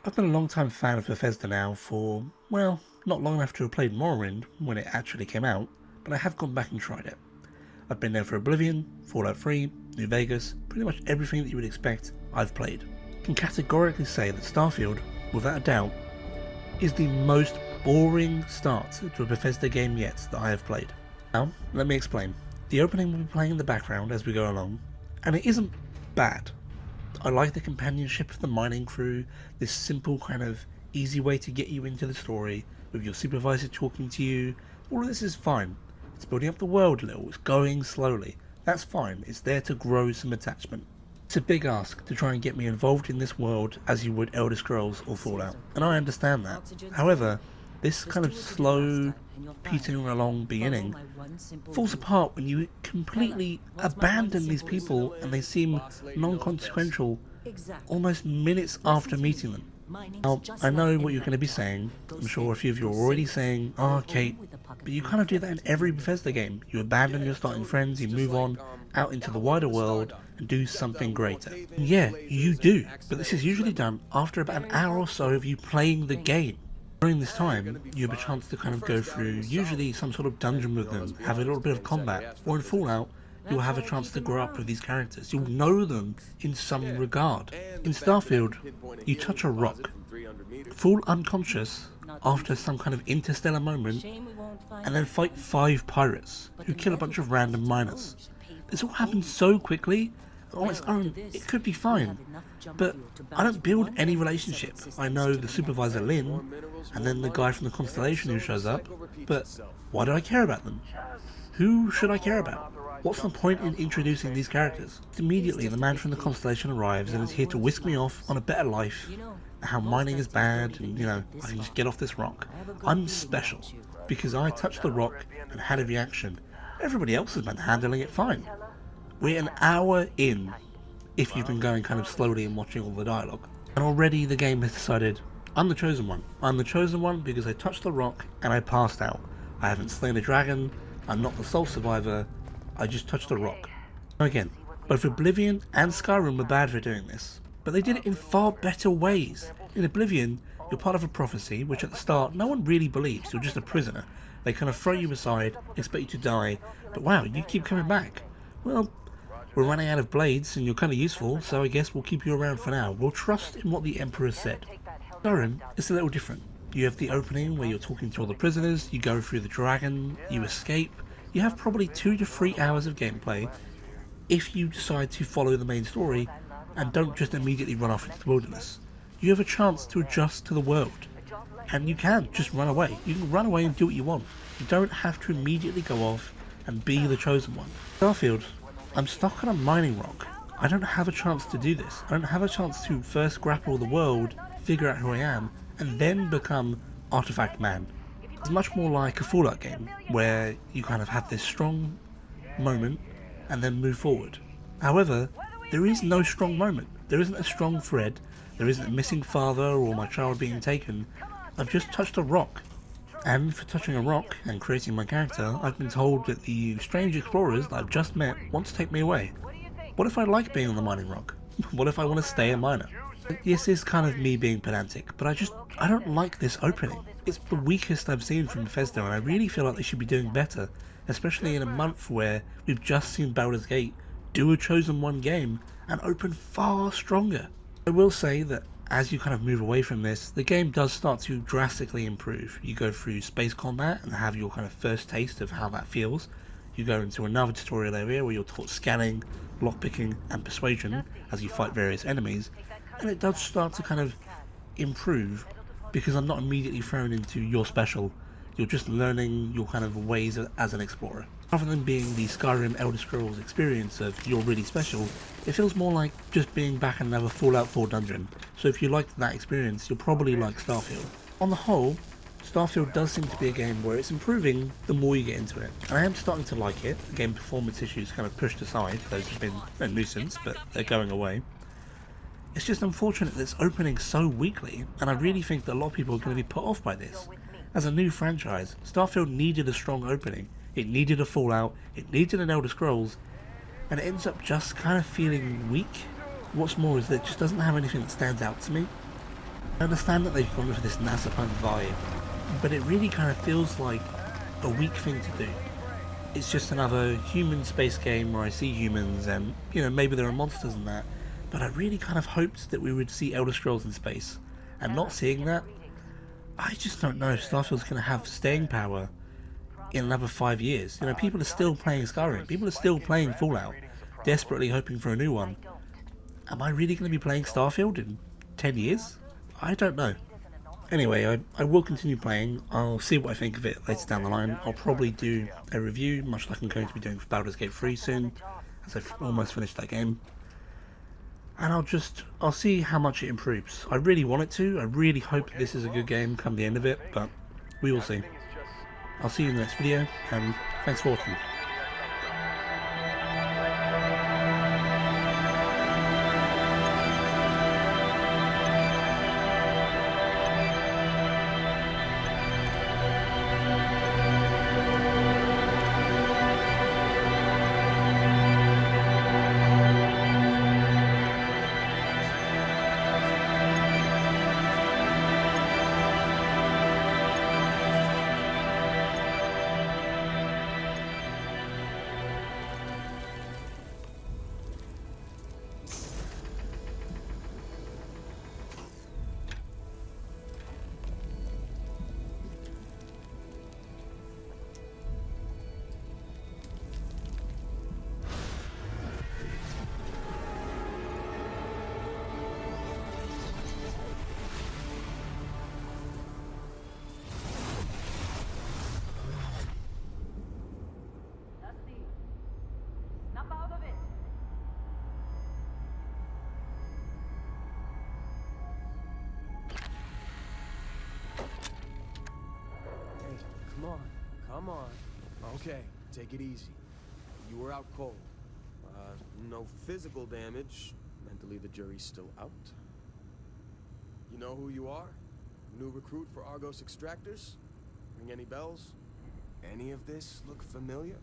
I've been a long time fan of Bethesda now for, well, not long enough to have played Morrowind when it actually came out, but I have gone back and tried it. I've been there for Oblivion, Fallout 3, New Vegas, pretty much everything that you would expect I've played. I can categorically say that Starfield, without a doubt, is the most boring start to a Bethesda game yet that I have played. Now, let me explain. The opening will be playing in the background as we go along, and it isn't bad. I like the companionship of the mining crew, this simple kind of easy way to get you into the story, with your supervisor talking to you. All of this is fine. It's building up the world a little, it's going slowly. That's fine, it's there to grow some attachment. It's a big ask to try and get me involved in this world as you would Elder Scrolls or Fallout, and I understand that. However, this kind of slow, petering along beginning falls apart when you completely abandon these people and they seem non-consequential almost minutes after meeting them. Now, I know what you're going to be saying. I'm sure a few of you are already saying, "Oh, Kate, but you kind of do that in every Bethesda game. You abandon your starting friends, you move on out into the wider world and do something greater." And yeah, you do, but this is usually done after about an hour or so of you playing the game. During this time, you have a chance to kind of go through usually some sort of dungeon with them, have a little bit of combat, or in Fallout, you'll have a chance to grow up with these characters. You'll know them in some regard. In Starfield, you touch a rock, fall unconscious after some kind of interstellar moment, and then fight 5 pirates who kill a bunch of random miners. This all happens so quickly. On its own, it could be fine, but I don't build any relationship. I know the supervisor Lynn, and then the guy from the Constellation who shows up, but why do I care about them? Who should I care about? What's the point in introducing these characters? Immediately, the man from the Constellation arrives and is here to whisk me off on a better life, how mining is bad, and I can just get off this rock. I'm special, because I touched the rock and had a reaction. Everybody else has been handling it fine. We're an hour in, if you've been going kind of slowly and watching all the dialogue. And already the game has decided, I'm the chosen one. I'm the chosen one because I touched the rock and I passed out. I haven't slain a dragon, I'm not the sole survivor, I just touched the rock. Again, both Oblivion and Skyrim were bad for doing this, but they did it in far better ways. In Oblivion, you're part of a prophecy, which at the start no one really believes, you're just a prisoner. They kind of throw you aside, expect you to die, but wow, you keep coming back. Well, we're running out of blades and you're kind of useful, so I guess we'll keep you around for now. We'll trust in what the Emperor said. Skyrim is a little different. You have the opening where you're talking to all the prisoners, you go through the dragon, you escape. You have probably 2 to 3 hours of gameplay if you decide to follow the main story and don't just immediately run off into the wilderness. You have a chance to adjust to the world. And you can just run away. You can run away and do what you want. You don't have to immediately go off and be the chosen one. Starfield, I'm stuck on a mining rock. I don't have a chance to do this. I don't have a chance to first grapple the world, figure out who I am, and then become Artifact Man. It's much more like a Fallout game, where you kind of have this strong moment and then move forward. However, there is no strong moment. There isn't a strong thread. There isn't a missing father or my child being taken. I've just touched a rock. And for touching a rock and creating my character, I've been told that the strange explorers that I've just met want to take me away. What if I like being on the mining rock? What if I want to stay a miner? This is kind of me being pedantic, but I don't like this opening. It's the weakest I've seen from Bethesda, and I really feel like they should be doing better, especially in a month where we've just seen Baldur's Gate do a Chosen One game and open far stronger. I will say that as you kind of move away from this, the game does start to drastically improve. You go through space combat and have your kind of first taste of how that feels. You go into another tutorial area where you're taught scanning, lockpicking and persuasion as you fight various enemies, and it does start to kind of improve because I'm not immediately thrown into you're special. You're just learning your kind of ways as an explorer. Rather than being the Skyrim Elder Scrolls experience of you're really special, it feels more like just being back in another Fallout 4 dungeon. So if you liked that experience, you'll probably like Starfield. On the whole, Starfield does seem to be a game where it's improving the more you get into it. And I am starting to like it. The game performance issues kind of pushed aside. Those have been a nuisance, but they're going away. It's just unfortunate that it's opening so weakly, and I really think that a lot of people are going to be put off by this. As a new franchise, Starfield needed a strong opening. It needed a Fallout, it needed an Elder Scrolls, and it ends up just kind of feeling weak. What's more is that it just doesn't have anything that stands out to me. I understand that they've gone for this NASA punk vibe, but it really kind of feels like a weak thing to do. It's just another human space game where I see humans and, maybe there are monsters in that, but I really kind of hoped that we would see Elder Scrolls in space. And not seeing that, I just don't know if Starfield's going to have staying power in another 5 years. People are still playing Skyrim, people are still playing Fallout, desperately hoping for a new one. Am I really going to be playing Starfield in 10 years? I don't know. Anyway, I will continue playing. I'll see what I think of it later down the line. I'll probably do a review, much like I'm going to be doing for Baldur's Gate 3 soon, as I've almost finished that game. And I'll see how much it improves. I really want it to. I really hope this is a good game come the end of it, but we will see. I'll see you in the next video, and thanks for watching. Come on. Okay, take it easy. You were out cold. No physical damage. Mentally, the jury's still out. You know who you are? New recruit for Argos Extractors? Ring any bells? Any of this look familiar?